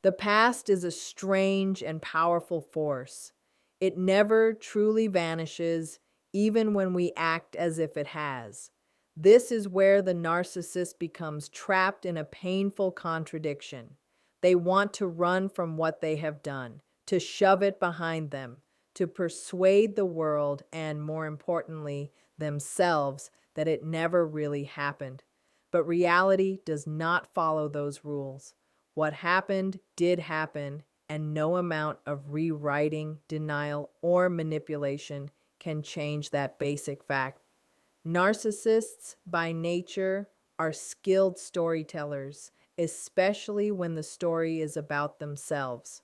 The past is a strange and powerful force. It never truly vanishes, even when we act as if it has. This is where the narcissist becomes trapped in a painful contradiction. They want to run from what they have done, to shove it behind them, to persuade the world and, more importantly, themselves that it never really happened. But reality does not follow those rules. What happened did happen, and no amount of rewriting, denial, or manipulation can change that basic fact. Narcissists, by nature, are skilled storytellers, especially when the story is about themselves.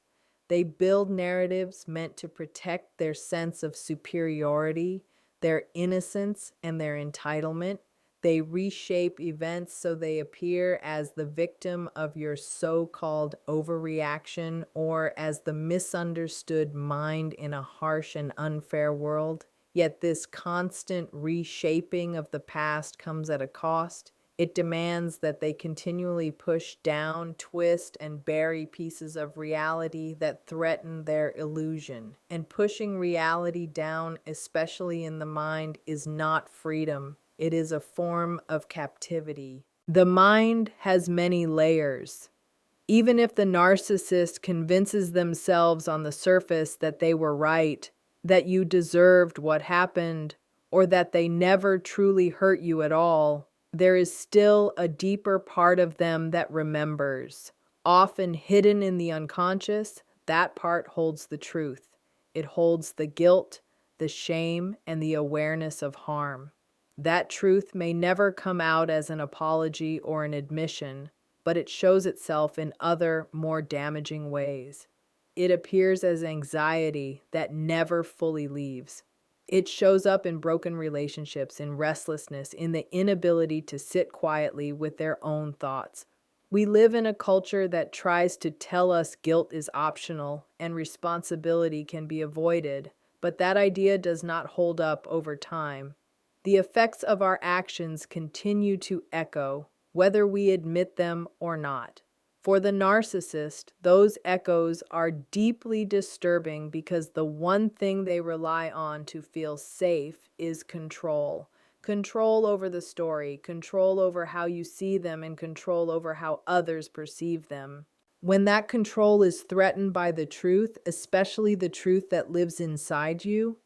They build narratives meant to protect their sense of superiority, their innocence, and their entitlement. They reshape events so they appear as the victim of your so-called overreaction or as the misunderstood mind in a harsh and unfair world. Yet this constant reshaping of the past comes at a cost. It demands that they continually push down, twist, and bury pieces of reality that threaten their illusion. And pushing reality down, especially in the mind, is not freedom. It is a form of captivity. The mind has many layers. Even if the narcissist convinces themselves on the surface that they were right, that you deserved what happened, or that they never truly hurt you at all, there is still a deeper part of them that remembers. Often hidden in the unconscious, that part holds the truth. It holds the guilt, the shame, and the awareness of harm. That truth may never come out as an apology or an admission, but it shows itself in other, more damaging ways. It appears as anxiety that never fully leaves. It shows up in broken relationships, in restlessness, in the inability to sit quietly with their own thoughts. We live in a culture that tries to tell us guilt is optional and responsibility can be avoided, but that idea does not hold up over time. The effects of our actions continue to echo, whether we admit them or not. For the narcissist, those echoes are deeply disturbing because the one thing they rely on to feel safe is control. Control over the story, control over how you see them, and control over how others perceive them. When that control is threatened by the truth, especially the truth that lives inside you,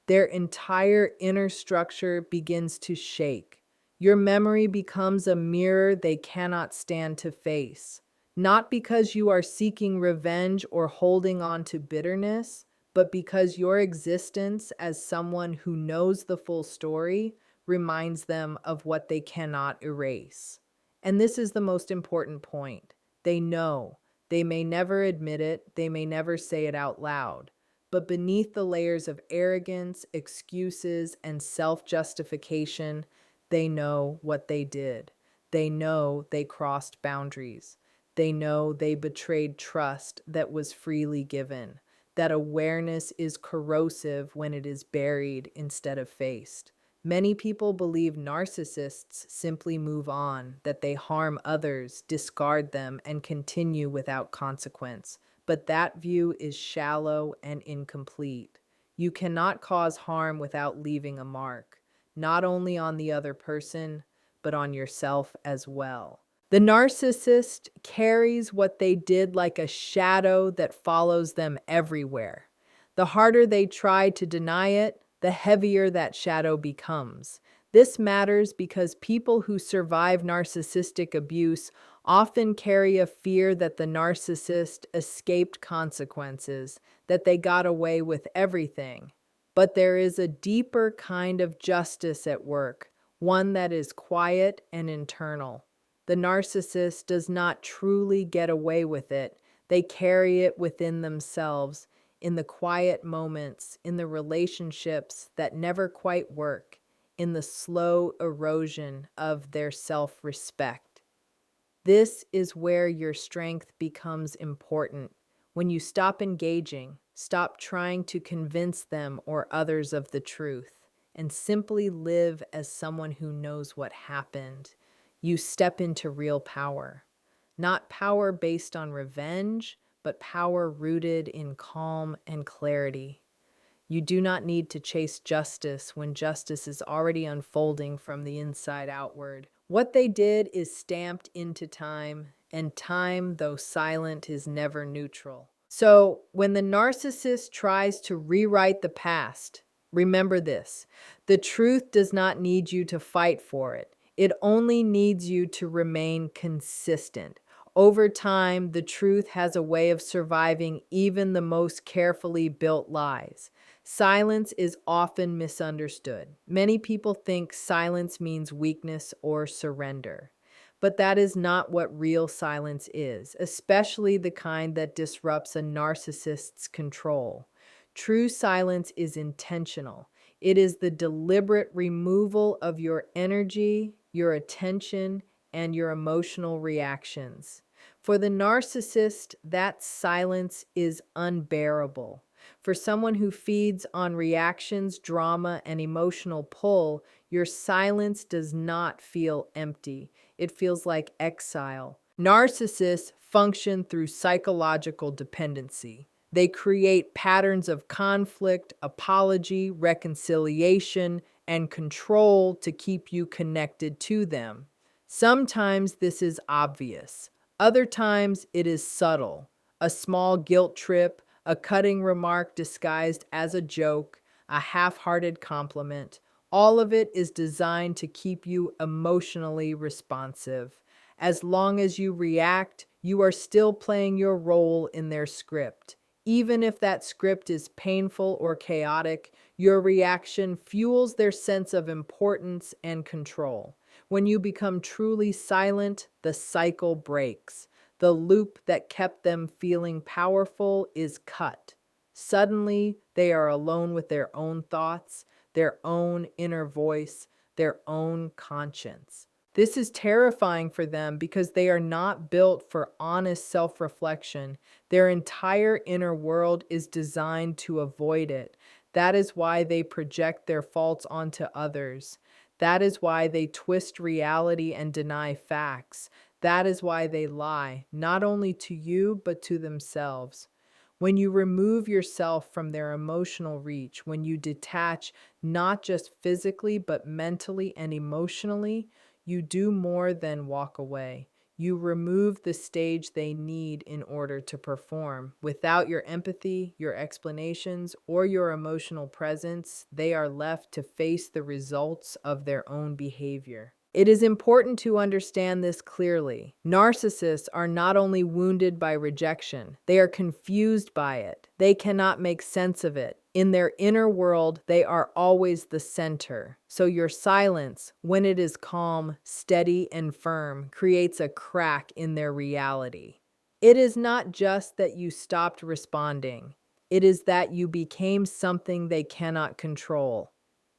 their entire inner structure begins to shake. Your memory becomes a mirror they cannot stand to face. Not because you are seeking revenge or holding on to bitterness, but because your existence as someone who knows the full story reminds them of what they cannot erase. And this is the most important point. They know. They may never admit it, they may never say it out loud. But beneath the layers of arrogance, excuses, and self-justification, they know what they did. They know they crossed boundaries. They know they betrayed trust that was freely given. That awareness is corrosive when it is buried instead of faced. Many people believe narcissists simply move on, that they harm others, discard them, and continue without consequence. But that view is shallow and incomplete. You cannot cause harm without leaving a mark, not only on the other person, but on yourself as well. The narcissist carries what they did like a shadow that follows them everywhere. The harder they try to deny it, the heavier that shadow becomes. This matters because people who survive narcissistic abuse often carry a fear that the narcissist escaped consequences, that they got away with everything. But there is a deeper kind of justice at work, one that is quiet and internal. The narcissist does not truly get away with it. They carry it within themselves, in the quiet moments, in the relationships that never quite work, in the slow erosion of their self-respect. This is where your strength becomes important. When you stop engaging, stop trying to convince them or others of the truth, and simply live as someone who knows what happened, you step into real power. Not power based on revenge, but power rooted in calm and clarity. You do not need to chase justice when justice is already unfolding from the inside outward. What they did is stamped into time, and time, though silent, is never neutral. So, when the narcissist tries to rewrite the past, remember this: the truth does not need you to fight for it, it only needs you to remain consistent. Over time, the truth has a way of surviving even the most carefully built lies. Silence is often misunderstood. Many people think silence means weakness or surrender. But that is not what real silence is, especially the kind that disrupts a narcissist's control. True silence is intentional. It is the deliberate removal of your energy, your attention, and your emotional reactions. For the narcissist, that silence is unbearable. For someone who feeds on reactions, drama, and emotional pull, your silence does not feel empty. It feels like exile. Narcissists function through psychological dependency. They create patterns of conflict, apology, reconciliation, and control to keep you connected to them. Sometimes this is obvious. Other times it is subtle. A small guilt trip, a cutting remark disguised as a joke, a half-hearted compliment. All of it is designed to keep you emotionally responsive. As long as you react, you are still playing your role in their script. Even if that script is painful or chaotic, your reaction fuels their sense of importance and control. When you become truly silent, the cycle breaks. The loop that kept them feeling powerful is cut. Suddenly, they are alone with their own thoughts, their own inner voice, their own conscience. This is terrifying for them because they are not built for honest self-reflection. Their entire inner world is designed to avoid it. That is why they project their faults onto others. That is why they twist reality and deny facts. That is why they lie, not only to you, but to themselves. When you remove yourself from their emotional reach, when you detach not just physically, but mentally and emotionally, you do more than walk away. You remove the stage they need in order to perform. Without your empathy, your explanations, or your emotional presence, they are left to face the results of their own behavior. It is important to understand this clearly. Narcissists are not only wounded by rejection, they are confused by it. They cannot make sense of it. In their inner world, they are always the center. So your silence, when it is calm, steady, and firm, creates a crack in their reality. It is not just that you stopped responding. It is that you became something they cannot control.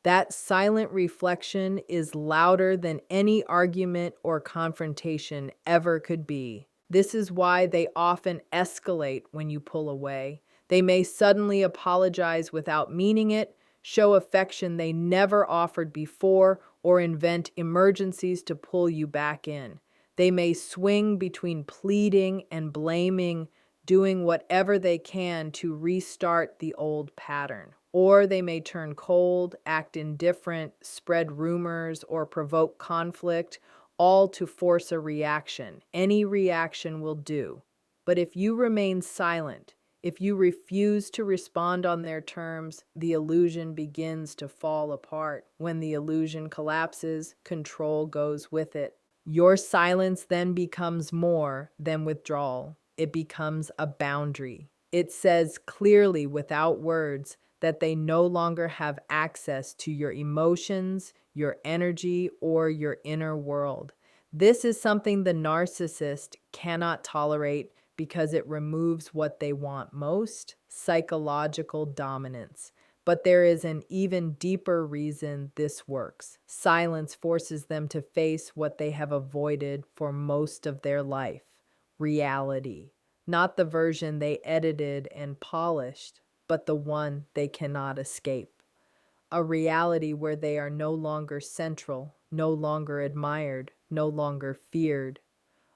That silent reflection is louder than any argument or confrontation ever could be. This is why they often escalate when you pull away. They may suddenly apologize without meaning it, show affection they never offered before, or invent emergencies to pull you back in. They may swing between pleading and blaming, doing whatever they can to restart the old pattern. Or they may turn cold, act indifferent, spread rumors, or provoke conflict, all to force a reaction. Any reaction will do. But if you remain silent, if you refuse to respond on their terms, the illusion begins to fall apart. When the illusion collapses, control goes with it. Your silence then becomes more than withdrawal. It becomes a boundary. It says clearly without words that they no longer have access to your emotions, your energy, or your inner world. This is something the narcissist cannot tolerate because it removes what they want most: psychological dominance. But there is an even deeper reason this works. Silence forces them to face what they have avoided for most of their life: reality. Not the version they edited and polished, but the one they cannot escape. A reality where they are no longer central, no longer admired, no longer feared.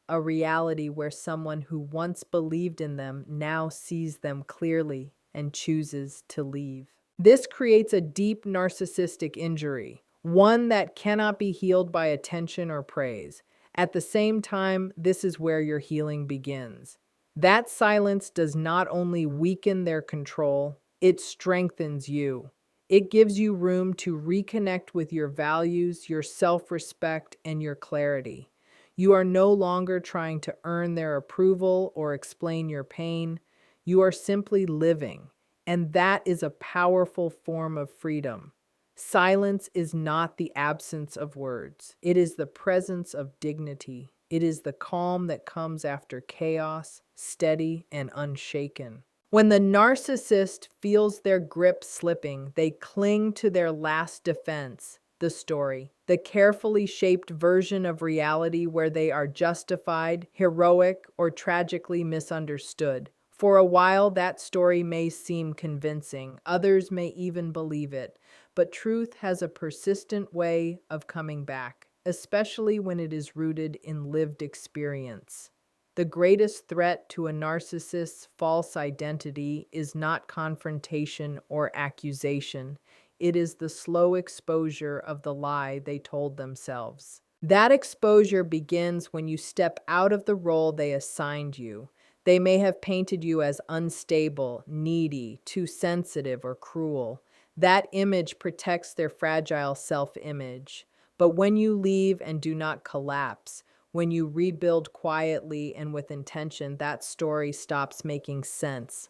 a reality where someone who once believed in them now sees them clearly and chooses to leave. This creates a deep narcissistic injury, one that cannot be healed by attention or praise. At the same time, this is where your healing begins. That silence does not only weaken their control, it strengthens you. It gives you room to reconnect with your values, your self-respect, and your clarity. You are no longer trying to earn their approval or explain your pain. You are simply living, and that is a powerful form of freedom. Silence is not the absence of words. It is the presence of dignity. It is the calm that comes after chaos, steady and unshaken. When the narcissist feels their grip slipping, they cling to their last defense, the story, the carefully shaped version of reality where they are justified, heroic, or tragically misunderstood. For a while, that story may seem convincing. Others may even believe it. But truth has a persistent way of coming back, especially when it is rooted in lived experience. The greatest threat to a narcissist's false identity is not confrontation or accusation. It is the slow exposure of the lie they told themselves. That exposure begins when you step out of the role they assigned you. They may have painted you as unstable, needy, too sensitive, or cruel. That image protects their fragile self-image. But when you leave and do not collapse, when you rebuild quietly and with intention, that story stops making sense.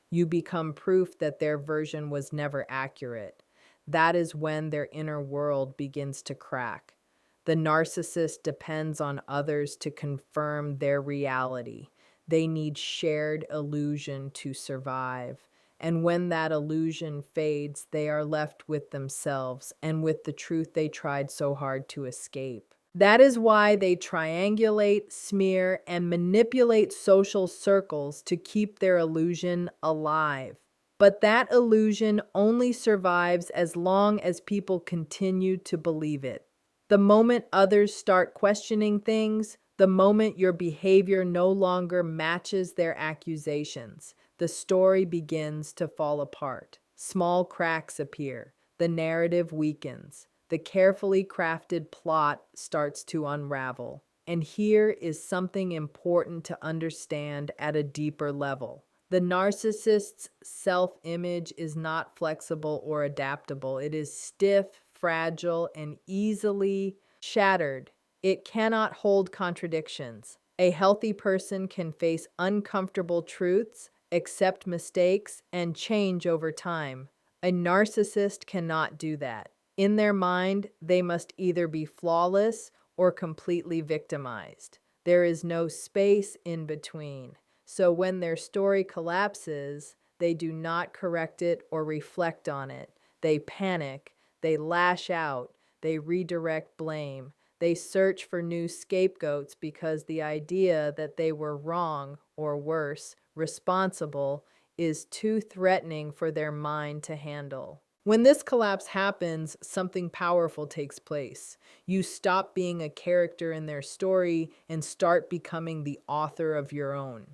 You become proof that their version was never accurate. That is when their inner world begins to crack. The narcissist depends on others to confirm their reality. They need shared illusion to survive. And when that illusion fades, they are left with themselves and with the truth they tried so hard to escape. That is why they triangulate, smear, and manipulate social circles to keep their illusion alive. But that illusion only survives as long as people continue to believe it. The moment others start questioning things, the moment your behavior no longer matches their accusations, the story begins to fall apart. Small cracks appear. The narrative weakens. The carefully crafted plot starts to unravel. And here is something important to understand at a deeper level. The narcissist's self-image is not flexible or adaptable. It is stiff, fragile, and easily shattered. It cannot hold contradictions. A healthy person can face uncomfortable truths, accept mistakes, and change over time. A narcissist cannot do that. In their mind, they must either be flawless or completely victimized. There is no space in between. So when their story collapses, they do not correct it or reflect on it. They panic, they lash out, they redirect blame. They search for new scapegoats because the idea that they were wrong, or worse, responsible, is too threatening for their mind to handle. When this collapse happens, something powerful takes place. You stop being a character in their story and start becoming the author of your own.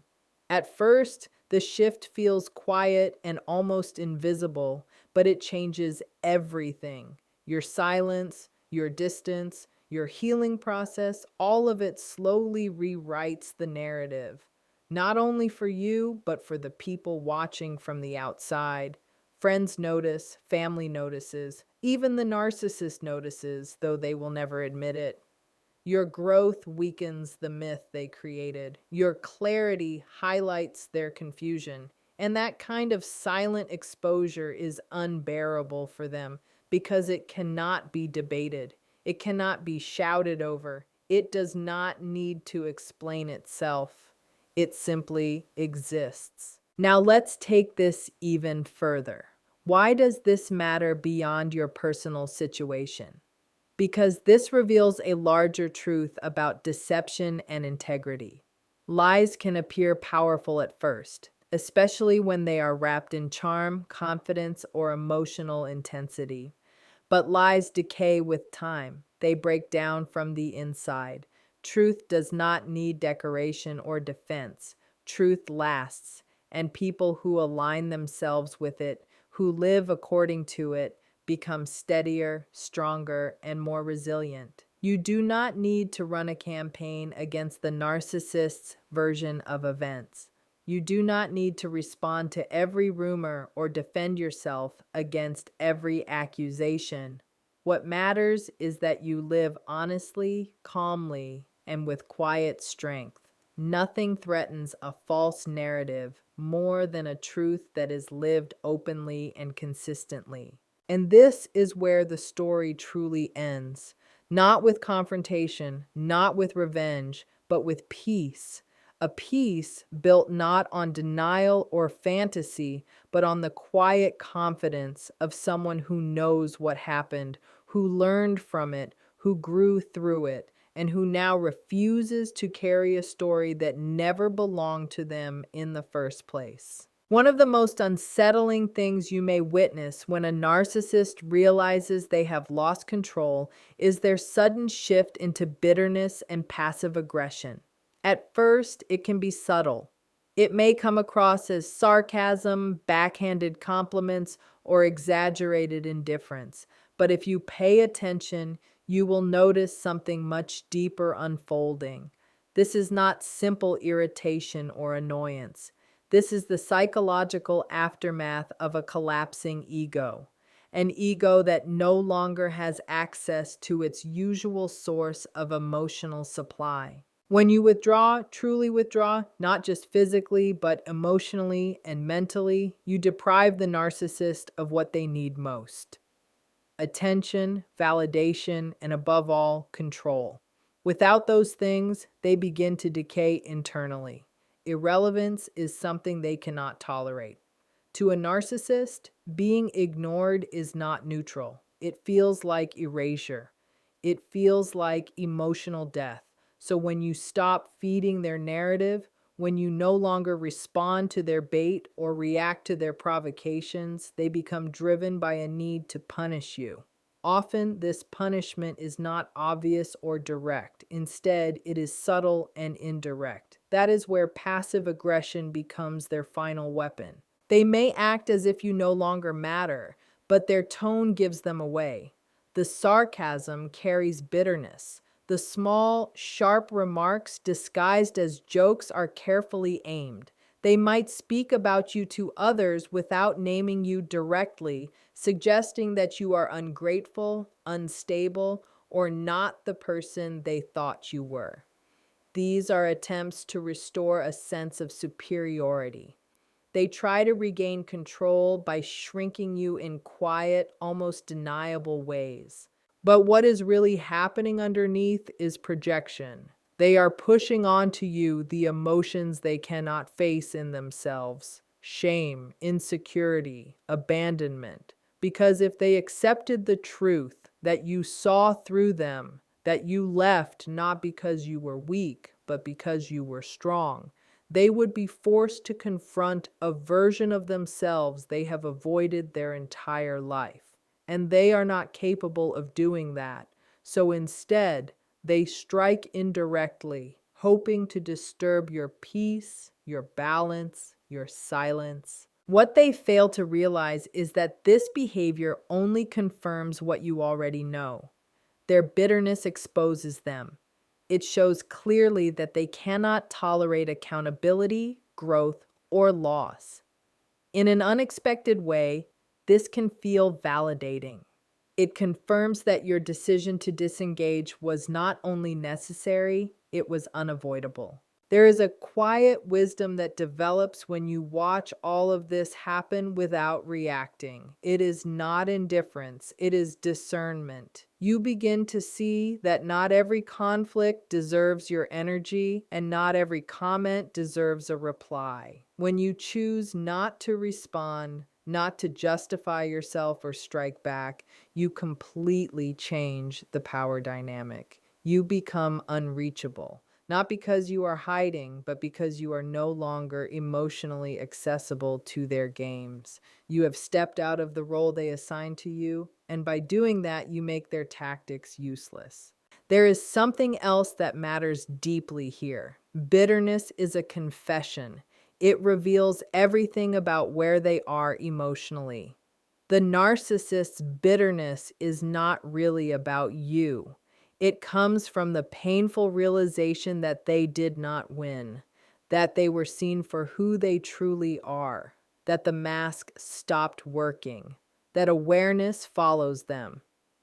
At first, the shift feels quiet and almost invisible, but it changes everything. Your silence, your distance, your healing process, all of it slowly rewrites the narrative. Not only for you, but for the people watching from the outside. Friends notice, family notices, even the narcissist notices, though they will never admit it. Your growth weakens the myth they created. Your clarity highlights their confusion. And that kind of silent exposure is unbearable for them because it cannot be debated. It cannot be shouted over. It does not need to explain itself. It simply exists. Now let's take this even further. Why does this matter beyond your personal situation? Because this reveals a larger truth about deception and integrity. Lies can appear powerful at first, especially when they are wrapped in charm, confidence, or emotional intensity. But lies decay with time. They break down from the inside. Truth does not need decoration or defense. Truth lasts, and people who align themselves with it, who live according to it, become steadier, stronger, and more resilient. You do not need to run a campaign against the narcissist's version of events. You do not need to respond to every rumor or defend yourself against every accusation. What matters is that you live honestly, calmly, and with quiet strength. Nothing threatens a false narrative more than a truth that is lived openly and consistently. And this is where the story truly ends. Not with confrontation, not with revenge, but with peace. A peace built not on denial or fantasy, but on the quiet confidence of someone who knows what happened, who learned from it, who grew through it, and who now refuses to carry a story that never belonged to them in the first place. One of the most unsettling things you may witness when a narcissist realizes they have lost control is their sudden shift into bitterness and passive aggression. At first, it can be subtle. It may come across as sarcasm, backhanded compliments, or exaggerated indifference. But if you pay attention, you will notice something much deeper unfolding. This is not simple irritation or annoyance. This is the psychological aftermath of a collapsing ego, an ego that no longer has access to its usual source of emotional supply. When you withdraw, truly withdraw, not just physically, but emotionally and mentally, you deprive the narcissist of what they need most: attention, validation, and above all, control. Without those things, they begin to decay internally. Irrelevance is something they cannot tolerate. To a narcissist, being ignored is not neutral. It feels like erasure. It feels like emotional death. So when you stop feeding their narrative, when you no longer respond to their bait or react to their provocations, they become driven by a need to punish you. Often, this punishment is not obvious or direct. Instead, it is subtle and indirect. That is where passive aggression becomes their final weapon. They may act as if you no longer matter, but their tone gives them away. The sarcasm carries bitterness. The small, sharp remarks disguised as jokes are carefully aimed. They might speak about you to others without naming you directly, suggesting that you are ungrateful, unstable, or not the person they thought you were. These are attempts to restore a sense of superiority. They try to regain control by shrinking you in quiet, almost deniable ways. But what is really happening underneath is projection. They are pushing onto you the emotions they cannot face in themselves: shame, insecurity, abandonment. Because if they accepted the truth that you saw through them, that you left not because you were weak, but because you were strong, they would be forced to confront a version of themselves they have avoided their entire life. And they are not capable of doing that. So instead, they strike indirectly, hoping to disturb your peace, your balance, your silence. What they fail to realize is that this behavior only confirms what you already know. Their bitterness exposes them. It shows clearly that they cannot tolerate accountability, growth, or loss. In an unexpected way, this can feel validating. It confirms that your decision to disengage was not only necessary, it was unavoidable. There is a quiet wisdom that develops when you watch all of this happen without reacting. It is not indifference, it is discernment. You begin to see that not every conflict deserves your energy, and not every comment deserves a reply. When you choose not to respond, not to justify yourself or strike back, you completely change the power dynamic. You become unreachable. Not because you are hiding, but because you are no longer emotionally accessible to their games. You have stepped out of the role they assigned to you, and by doing that, you make their tactics useless. There is something else that matters deeply here. Bitterness is a confession. It reveals everything about where they are emotionally. The narcissist's bitterness is not really about you. It comes from the painful realization that they did not win, that they were seen for who they truly are, that the mask stopped working, that awareness follows them.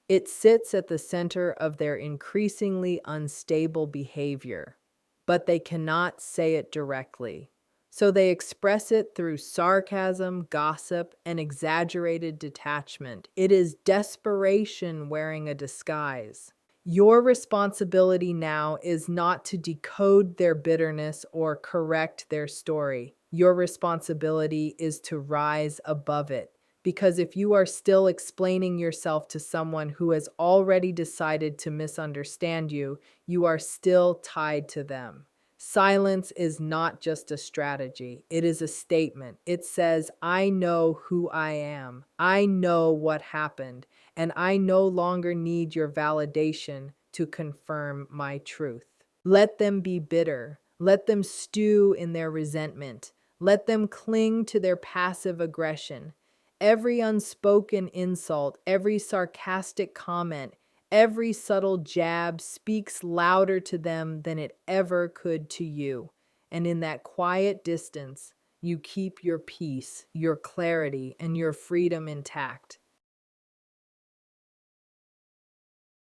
It sits at the center of their increasingly unstable behavior, but they cannot say it directly. So they express it through sarcasm, gossip, and exaggerated detachment. It is desperation wearing a disguise. Your responsibility now is not to decode their bitterness or correct their story. Your responsibility is to rise above it. Because if you are still explaining yourself to someone who has already decided to misunderstand you, you are still tied to them. Silence is not just a strategy, it is a statement. It says, I know who I am, I know what happened, and I no longer need your validation to confirm my truth. Let them be bitter. Let them stew in their resentment. Let them cling to their passive aggression. Every unspoken insult, every sarcastic comment, every subtle jab speaks louder to them than it ever could to you. And in that quiet distance, you keep your peace, your clarity, and your freedom intact.